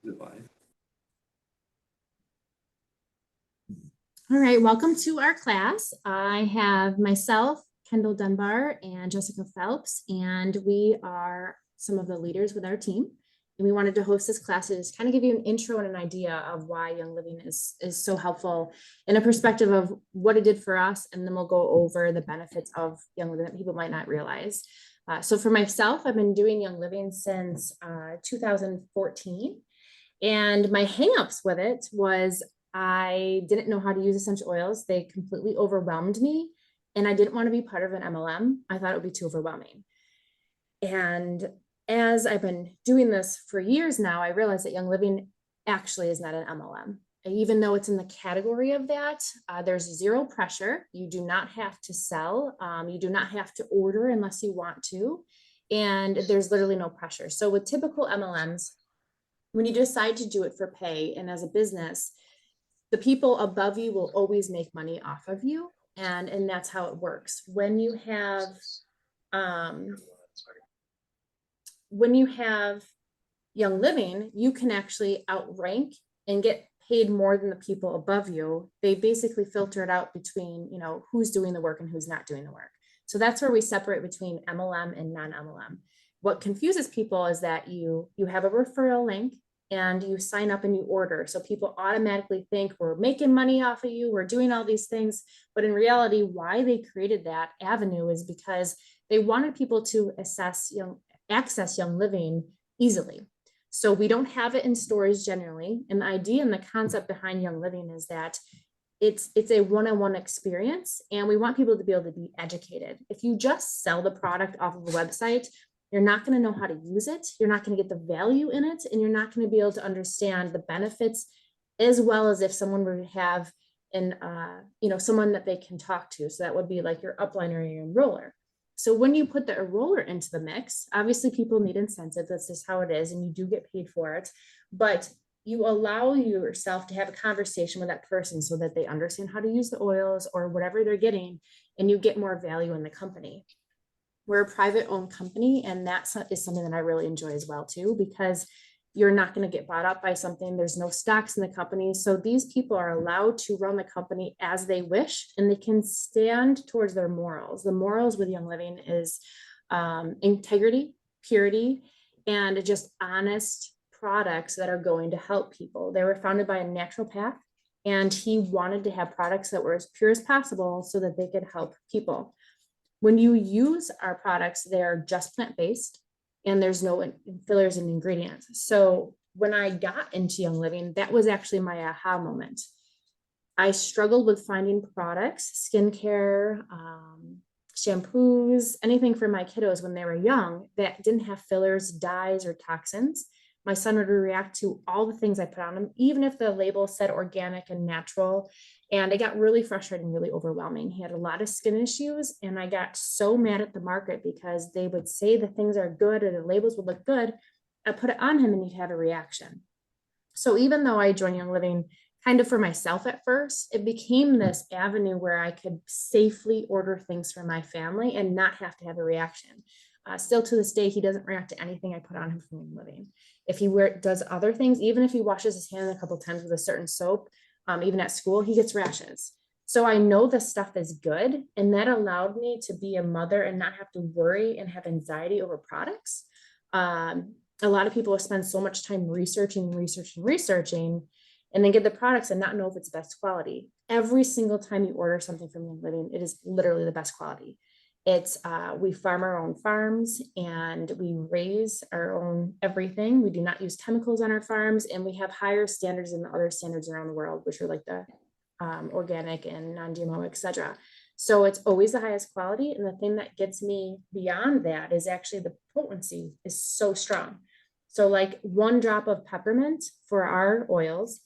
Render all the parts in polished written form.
All right, welcome to our class. I have myself, Kendall Dunbar, and Jessica Phelps, and we are some of the leaders with our team. And we wanted to host this class to just kind of give you an intro and an idea of why Young Living is so helpful in a perspective of what it did for us, and then we'll go over the benefits of Young Living that people might not realize. So for myself, I've been doing Young Living since 2014. And my hangups with it was I didn't know how to use essential oils. They completely overwhelmed me. And I didn't want to be part of an MLM. I thought it would be too overwhelming. And as I've been doing this for years now, I realized that Young Living actually is not an MLM. Even though it's in the category of that, there's zero pressure. You do not have to sell. You do not have to order unless you want to. And there's literally no pressure. So with typical MLMs, when you decide to do it for pay and as a business, the people above you will always make money off of you. And that's how it works. When you have Young Living, you can actually outrank and get paid more than the people above you. They basically filter it out between, who's doing the work and who's not doing the work. So that's where we separate between MLM and non-MLM. What confuses people is that you have a referral link and you sign up and you order. So people automatically think we're making money off of you, we're doing all these things. But in reality, why they created that avenue is because they wanted people to access Young Living easily. So we don't have it in stores generally. And the idea and the concept behind Young Living is that it's a one-on-one experience, and we want people to be able to be educated. If you just sell the product off of a website, you're not going to know how to use it. You're not going to get the value in it, and you're not going to be able to understand the benefits as well as if someone were to have someone that they can talk to. So that would be like your upline or your enroller. So when you put the enroller into the mix, obviously people need incentives. That's just how it is, and you do get paid for it. But you allow yourself to have a conversation with that person so that they understand how to use the oils or whatever they're getting, and you get more value in the company. We're a private owned company, and that is something that I really enjoy as well too, because you're not going to get bought up by something. There's no stocks in the company. So these people are allowed to run the company as they wish, and they can stand towards their morals. The morals with Young Living is integrity, purity, and just honest products that are going to help people. They were founded by a naturopath, and he wanted to have products that were as pure as possible so that they could help people. When you use our products, they are just plant-based and there's no fillers and ingredients. So when I got into Young Living, that was actually my aha moment. I struggled with finding products, skincare, shampoos, anything for my kiddos when they were young that didn't have fillers, dyes, or toxins. My son would react to all the things I put on him, even if the label said organic and natural. And it got really frustrating, really overwhelming. He had a lot of skin issues, and I got so mad at the market because they would say the things are good or the labels would look good. I put it on him and he'd have a reaction. So even though I joined Young Living kind of for myself at first, it became this avenue where I could safely order things for my family and not have to have a reaction. Still to this day, he doesn't react to anything I put on him from Young Living. If he does other things, even if he washes his hand a couple times with a certain soap, even at school, he gets rashes. So I know the stuff is good, and that allowed me to be a mother and not have to worry and have anxiety over products. A lot of people spend so much time researching, and then get the products and not know if it's best quality. Every single time you order something from Young Living, it is literally the best quality. It's we farm our own farms and we raise our own everything. We do not use chemicals on our farms, and we have higher standards than the other standards around the world, which are like the organic and non-GMO, etc. So it's always the highest quality. And the thing that gets me beyond that is actually the potency is so strong. So like 1 drop of peppermint for our oils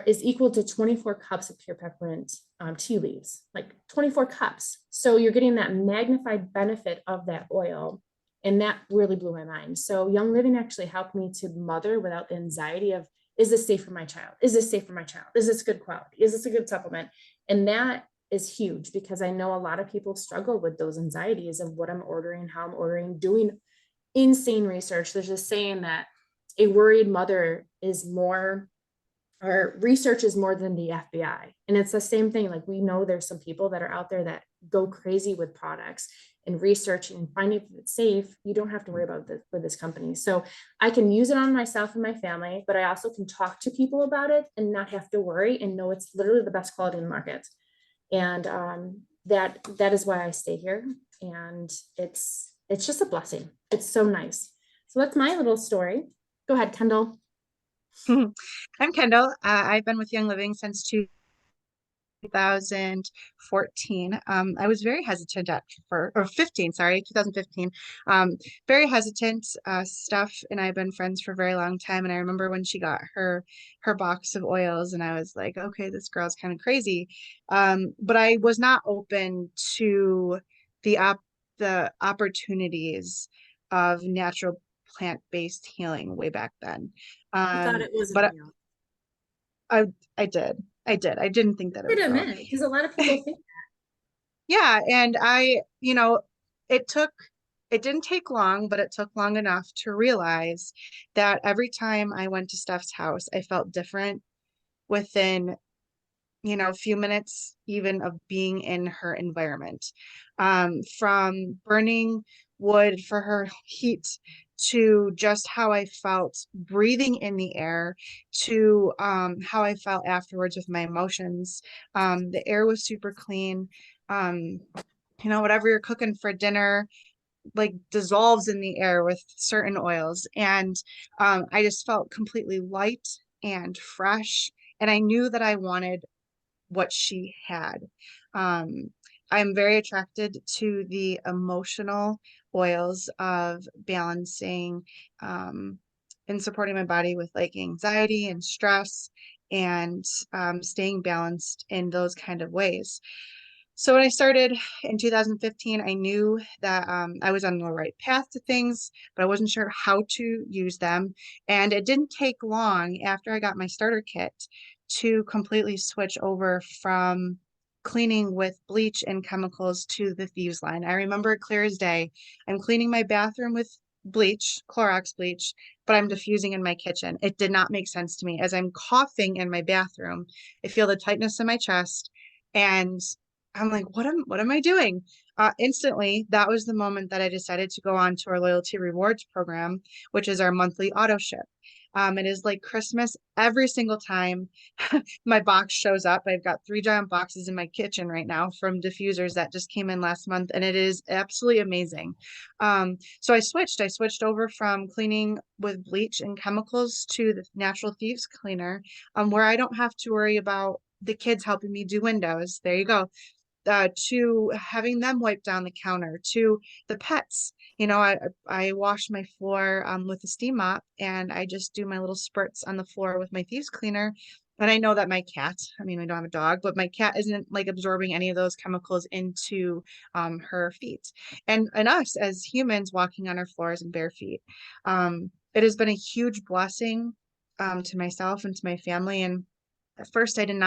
is equal to 24 cups of pure peppermint tea leaves, like 24 cups. So you're getting that magnified benefit of that oil. And that really blew my mind. So Young Living actually helped me to mother without the anxiety of, is this safe for my child? Is this safe for my child? Is this good quality? Is this a good supplement? And that is huge, because I know a lot of people struggle with those anxieties of what I'm ordering, how I'm ordering, doing insane research. There's a saying that a worried mother is more, or research is more than the FBI. And it's the same thing. Like, we know there's some people that are out there that go crazy with products and researching and finding if it's safe. You don't have to worry about this with this company. So I can use it on myself and my family, but I also can talk to people about it and not have to worry and know it's literally the best quality in the market. And that is why I stay here. And it's just a blessing. It's so nice. So that's my little story. Go ahead, Kendall. I'm Kendall. I've been with Young Living since 2014. I was very hesitant or 15, sorry, 2015. Very hesitant, Steph and I have been friends for a very long time. And I remember when she got her box of oils, and I was like, okay, this girl's kind of crazy. But I was not open to the opportunities of natural plant-based healing way back then. You thought Um, it wasn't but real. I I did. I didn't think that it Wait was a real. minute, because a lot of people think Yeah, and it took it didn't take long, but it took long enough to realize that every time I went to Steph's house, I felt different within, a few minutes even of being in her environment. From burning wood for her heat to just how I felt breathing in the air to how I felt afterwards with my emotions. The air was super clean. Um, whatever you're cooking for dinner, like dissolves in the air with certain oils. And I just felt completely light and fresh. And I knew that I wanted what she had. Um, I'm very attracted to the emotional oils of balancing um, and supporting my body with like anxiety and stress and staying balanced in those kind of ways. So when I started in 2015, I knew that I was on the right path to things, but I wasn't sure how to use them. And it didn't take long after I got my starter kit to completely switch over from cleaning with bleach and chemicals to the Thieves line. I remember it clear as day. I'm cleaning my bathroom with bleach, Clorox bleach, but I'm diffusing in my kitchen. It did not make sense to me. As I'm coughing in my bathroom, I feel the tightness in my chest, and I'm like, what am I doing? Instantly, that was the moment that I decided to go on to our loyalty rewards program, which is our monthly auto ship. It is like Christmas every single time my box shows up. I've got 3 giant boxes in my kitchen right now from diffusers that just came in last month, and it is absolutely amazing. So I switched. I switched over from cleaning with bleach and chemicals to the Natural Thieves cleaner, where I don't have to worry about the kids helping me do windows. There you go. To having them wipe down the counter, to the pets. I wash my floor with a steam mop, and I just do my little spurts on the floor with my thieves cleaner. And I know that my cat, I mean, I don't have a dog, but my cat isn't like absorbing any of those chemicals into her feet. And us as humans walking on our floors in bare feet. It has been a huge blessing to myself and to my family. And at first, I didn't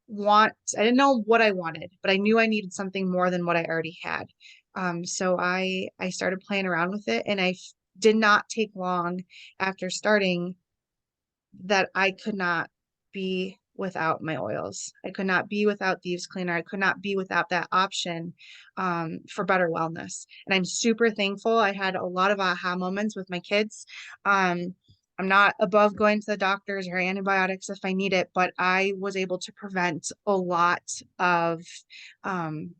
know what I wanted, but I knew I needed something more than what I already had. So I started playing around with it, and did not take long after starting that I could not be without my oils. I could not be without Thieves Cleaner. I could not be without that option for better wellness. And I'm super thankful. I had a lot of aha moments with my kids. I'm not above going to the doctors or antibiotics if I need it, but I was able to prevent of um,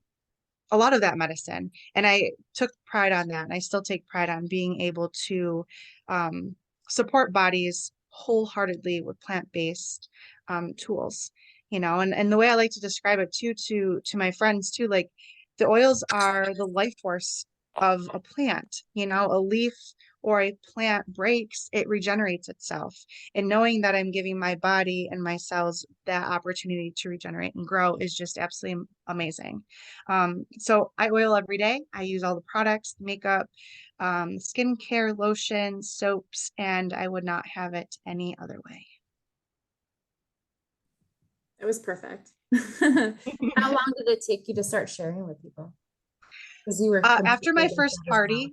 a lot of that medicine. And I took pride on that. And I still take pride on being able to um, support bodies wholeheartedly with plant-based tools, and the way I like to describe it too, to my friends too, like the oils are the life force of a plant. A leaf or a plant breaks, it regenerates itself. And knowing that I'm giving my body and my cells that opportunity to regenerate and grow is just absolutely amazing. So I oil every day. I use all the products, makeup, skincare, lotion, soaps, and I would not have it any other way. it was perfect. How long did it take you to start sharing with people? Because you were After completely my against first that as well. party,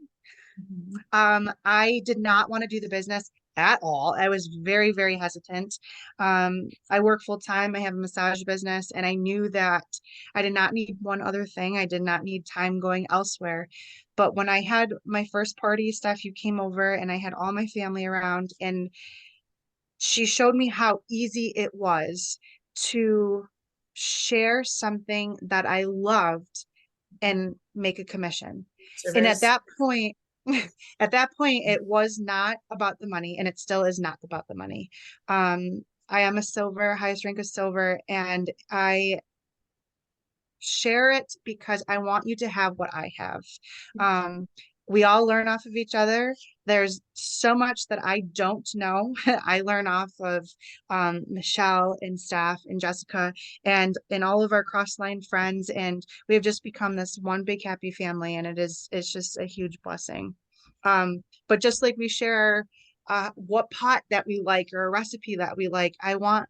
Mhm. I did not want to do the business at all. I was very, very hesitant. I work full time. I have a massage business, and I knew that I did not need one other thing. I did not need time going elsewhere. But when I had my first party, Steph, you came over and I had all my family around, and she showed me how easy it was to share something that I loved and make a commission. And at Service. that point, at that point, it was not about the money, and it still is not about the money. I am a silver, highest rank of silver, and I share it because I want you to have what I have. Um, we all learn off of each other. There's so much that I don't know. I learn off of Michelle and Steph and Jessica and all of our cross-line friends, and we have just become this one big happy family, and it's just a huge blessing. But just like we share what pot that we like or a recipe that we like, I want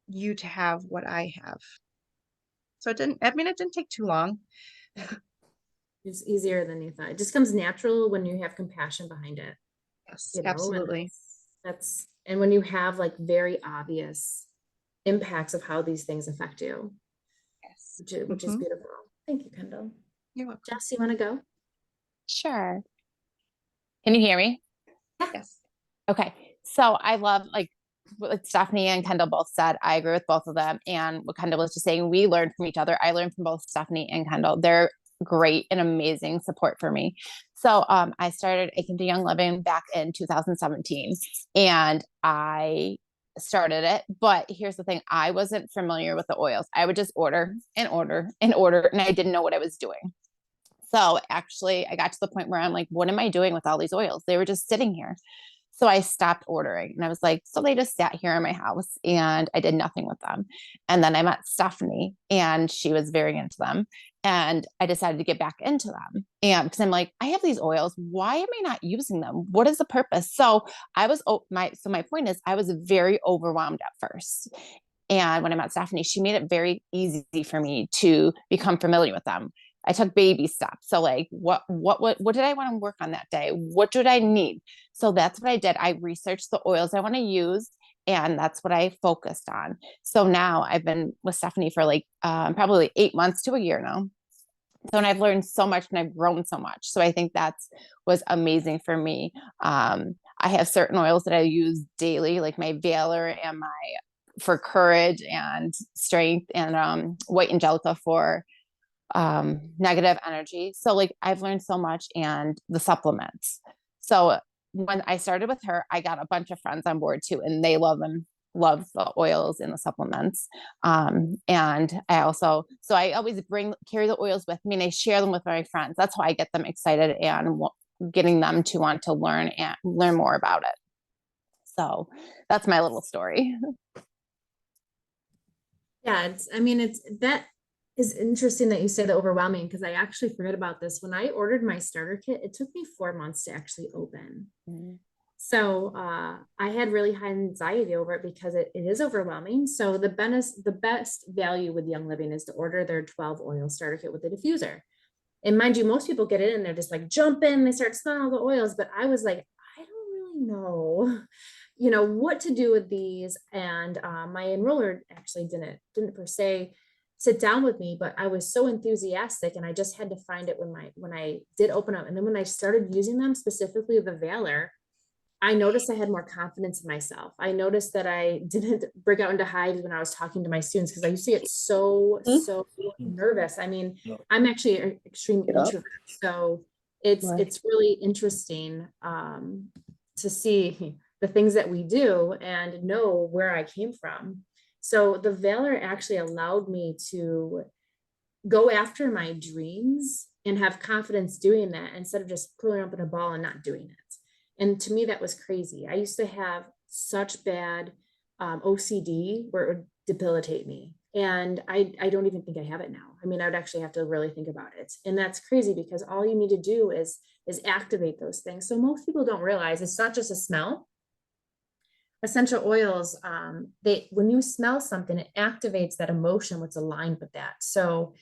you to have what I have. So it didn't take too long. It's easier than you thought. It just comes natural when you have compassion behind it, Yes, you know, and absolutely. and when you have like very obvious impacts of how these things affect you, Yes. which is beautiful. Thank you, Kendall. You're welcome. Jess, you want to go? Sure. Can you hear me? Yes. Okay. So I love like what Stephanie and Kendall both said. I agree with both of them. And what Kendall was just saying, we learned from each other. I learned from both Stephanie and Kendall. They're great and amazing support for me. So I started Akin to Young Living back in 2017, and I started it. But here's the thing, I wasn't familiar with the oils. I would just order and order and order, and I didn't know what I was doing. So actually, I got to the point where I'm like, what am I doing with all these oils? They were just sitting here. So I stopped ordering, and I was like, so they just sat here in my house and I did nothing with them. And then I met Stephanie and she was very into them. And I decided to get back into them. And because I'm like, I have these oils. Why am I not using them? What is the purpose? So my point is I was very overwhelmed at first. And when I met Stephanie, she made it very easy for me to become familiar with them. I took baby steps. So like, what did I want to work on that day? What did I need? So that's what I did. I researched the oils I want to use, and that's what I focused on. So now I've been with Stephanie for like probably 8 months to a year now. So, and I've learned so much and I've grown so much. So I think that's was amazing for me. I have certain oils that I use daily, like my Valor and my for courage and strength, and white angelica for negative energy. So like I've learned so much, and the supplements. So when I started with her, I got a bunch of friends on board too, and they love the oils and the supplements. And I also, so I always carry the oils with me, and I share them with my friends. That's how I get them excited and getting them to want to learn and learn more about it. So that's my little story. Yeah, that is interesting that you say the overwhelming, because I actually forget about this. When I ordered my starter kit, it took me 4 months to actually open. Mm-hmm. So I had really high anxiety over it because it is overwhelming. So the best value with Young Living is to order their 12 oil starter kit with a diffuser. And mind you, most people get in and they're just like jump in, they start smelling all the oils, but I was like, I don't really know, what to do with these. And my enroller actually didn't per se sit down with me, but I was so enthusiastic, and I just had to find it when I did open up. And then when I started using them, specifically the Valor, I noticed I had more confidence in myself. I noticed that I didn't break out into hives when I was talking to my students, because I used to get so nervous. I mean, I'm actually an extreme introvert, so it's really interesting to see the things that we do and know where I came from. So the Valor actually allowed me to go after my dreams and have confidence doing that, instead of just pulling up in a ball and not doing it. And to me, that was crazy. I used to have such bad OCD where it would debilitate me. And I don't even think I have it now. I mean, I would actually have to really think about it. And that's crazy, because all you need to do is activate those things. So most people don't realize it's not just a smell. Essential oils, when you smell something, it activates that emotion, what's aligned with that. So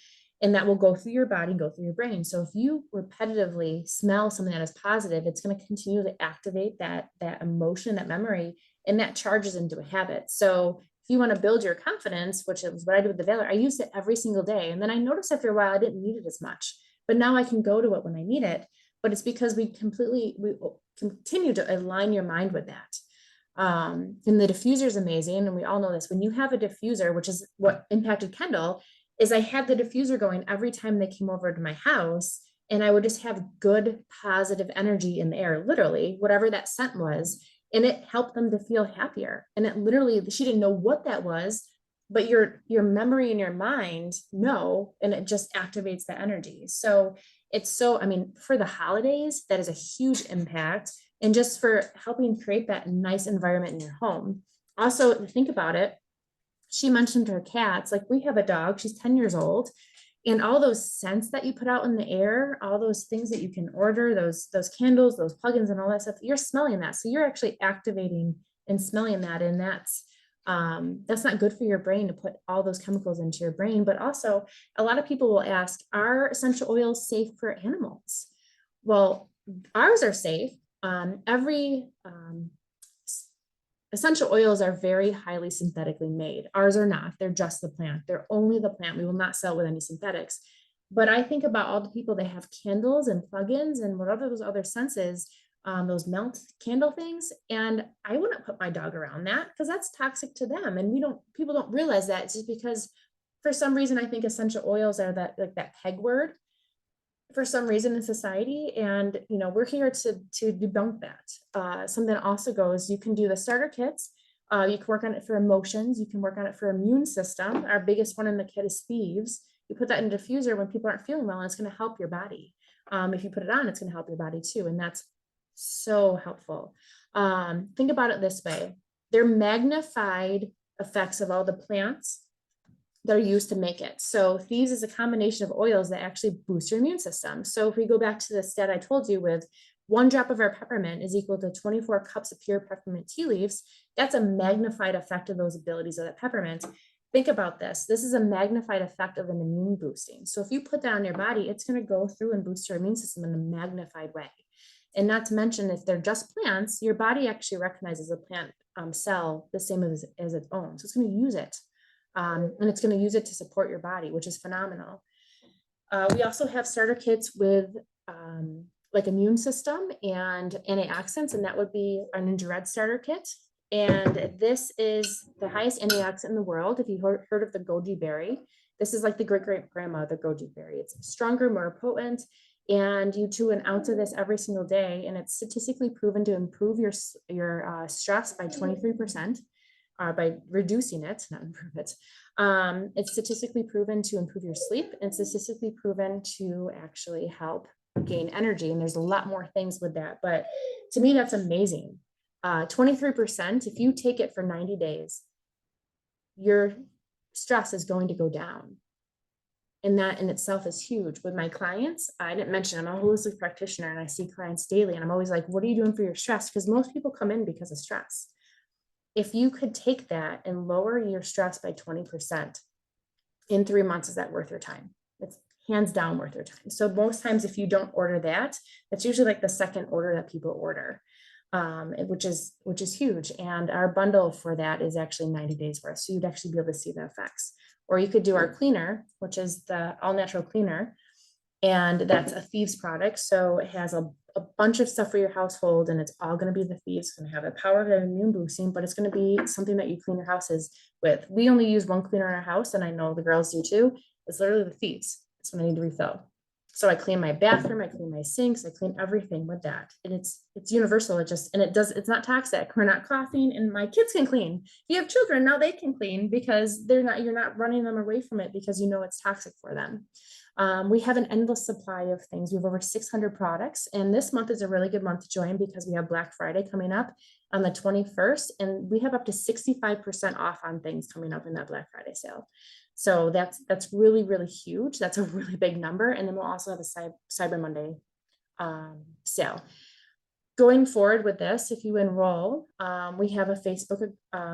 and that will go through your body, go through your brain. So if you repetitively smell something that is positive, it's going to continue to activate that emotion, that memory, and that charges into a habit. So if you want to build your confidence, which is what I do with the Valor, I use it every single day. And then I noticed after a while, I didn't need it as much, but now I can go to it when I need it. But it's because we continue to align your mind with that. And the diffuser is amazing. And we all know this. When you have a diffuser, which is what impacted Kendall, is I had the diffuser going every time they came over to my house, and I would just have good, positive energy in the air, literally, whatever that scent was. And it helped them to feel happier. And it literally, she didn't know what that was, but your memory and your mind know, and it just activates the energy. So it's so, I mean, for the holidays, that is a huge impact. And just for helping create that nice environment in your home. Also, think about it. She mentioned her cats. Like, we have a dog, she's 10 years old. And all those scents that you put out in the air, all those things that you can order, those candles, those plugins and all that stuff, you're smelling that. So you're actually activating and smelling that. And that's not good for your brain to put all those chemicals into your brain. But also, a lot of people will ask, are essential oils safe for animals? Well, ours are safe. Every essential oils are very highly synthetically made. Ours are not. They're just the plant. They're only the plant. We will not sell with any synthetics. But I think about all the people that have candles and plugins and whatever those other scents, those melt candle things. And I wouldn't put my dog around that because that's toxic to them. And people don't realize that. It's just because for some reason, I think essential oils are that, like, that peg word for some reason in society. And, we're here to debunk that. Something also goes, you can do the starter kits. You can work on it for emotions. You can work on it for immune system. Our biggest one in the kit is thieves. You put that in a diffuser when people aren't feeling well, and it's going to help your body. If you put it on, it's going to help your body too. And that's so helpful. Think about it this way. They're magnified effects of all the plants that are used to make it. So thieves is a combination of oils that actually boost your immune system. So if we go back to the stat I told you, with 1 drop of our peppermint is equal to 24 cups of pure peppermint tea leaves, that's a magnified effect of those abilities of that peppermint. Think about this. This is a magnified effect of an immune boosting. So if you put that on your body, it's going to go through and boost your immune system in a magnified way. And not to mention, if they're just plants, your body actually recognizes a plant cell the same as its own. So it's going to use it. And it's going to use it to support your body, which is phenomenal. We also have starter kits with like immune system and antioxidants, and that would be our Ninja Red starter kit. And this is the highest antioxidant in the world. If you heard of the goji berry, this is like the great-great-grandma of the goji berry. It's stronger, more potent, and you chew an ounce of this every single day, and it's statistically proven to improve your stress by 23%. By reducing it, not improve it. It's statistically proven to improve your sleep, and statistically proven to actually help gain energy. And there's a lot more things with that, but to me, that's amazing. 23%, if you take it for 90 days, your stress is going to go down. And that in itself is huge. With my clients, I didn't mention, I'm a holistic practitioner and I see clients daily, and I'm always like, what are you doing for your stress? Because most people come in because of stress. If you could take that and lower your stress by 20% in 3 months, is that worth your time? It's hands down worth your time. So most times, if you don't order that, that's usually like the second order that people order, which is huge. And our bundle for that is actually 90 days worth. So you'd actually be able to see the effects. Or you could do our cleaner, which is the all natural cleaner. And that's a Thieves product. So it has a bunch of stuff for your household, and it's all going to be the Thieves. It's going to have the power of immune boosting, but it's going to be something that you clean your houses with. We only use one cleaner in our house, and I know the girls do too. It's literally the Thieves. It's when I need to refill. So I clean my bathroom, I clean my sinks, I clean everything with that. And it's universal. It's not toxic. We're not coughing, and my kids can clean. If you have children, now they can clean because you're not running them away from it because you know it's toxic for them. We have an endless supply of things. We have over 600 products, and this month is a really good month to join because we have Black Friday coming up on the 21st, and we have up to 65% off on things coming up in that Black Friday sale. So that's really, really huge. That's a really big number. And then we'll also have a Cyber Monday sale. Going forward with this, if you enroll, we have a Facebook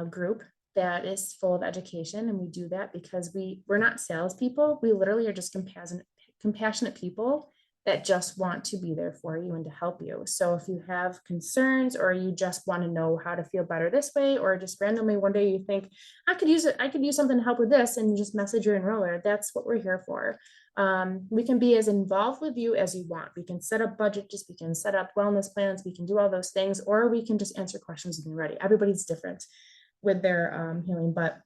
group that is full of education. And we do that because we're not salespeople. We literally are just compassionate people that just want to be there for you and to help you. So if you have concerns or you just want to know how to feel better this way, or just randomly one day you think I could use something to help with this, and you just message your enroller, that's what we're here for. We can be as involved with you as you want. We can set up budgets, we can set up wellness plans, we can do all those things, or we can just answer questions when you're ready. Everybody's different with their healing, but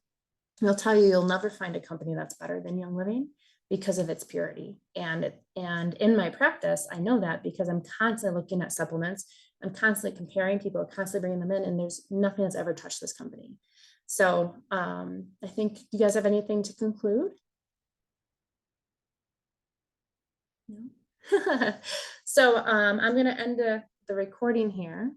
I'll tell you, you'll never find a company that's better than Young Living because of its purity. And in my practice, I know that because I'm constantly looking at supplements. I'm constantly comparing people, constantly bringing them in, and there's nothing that's ever touched this company. So I think, you guys have anything to conclude? No? So I'm going to end the recording here.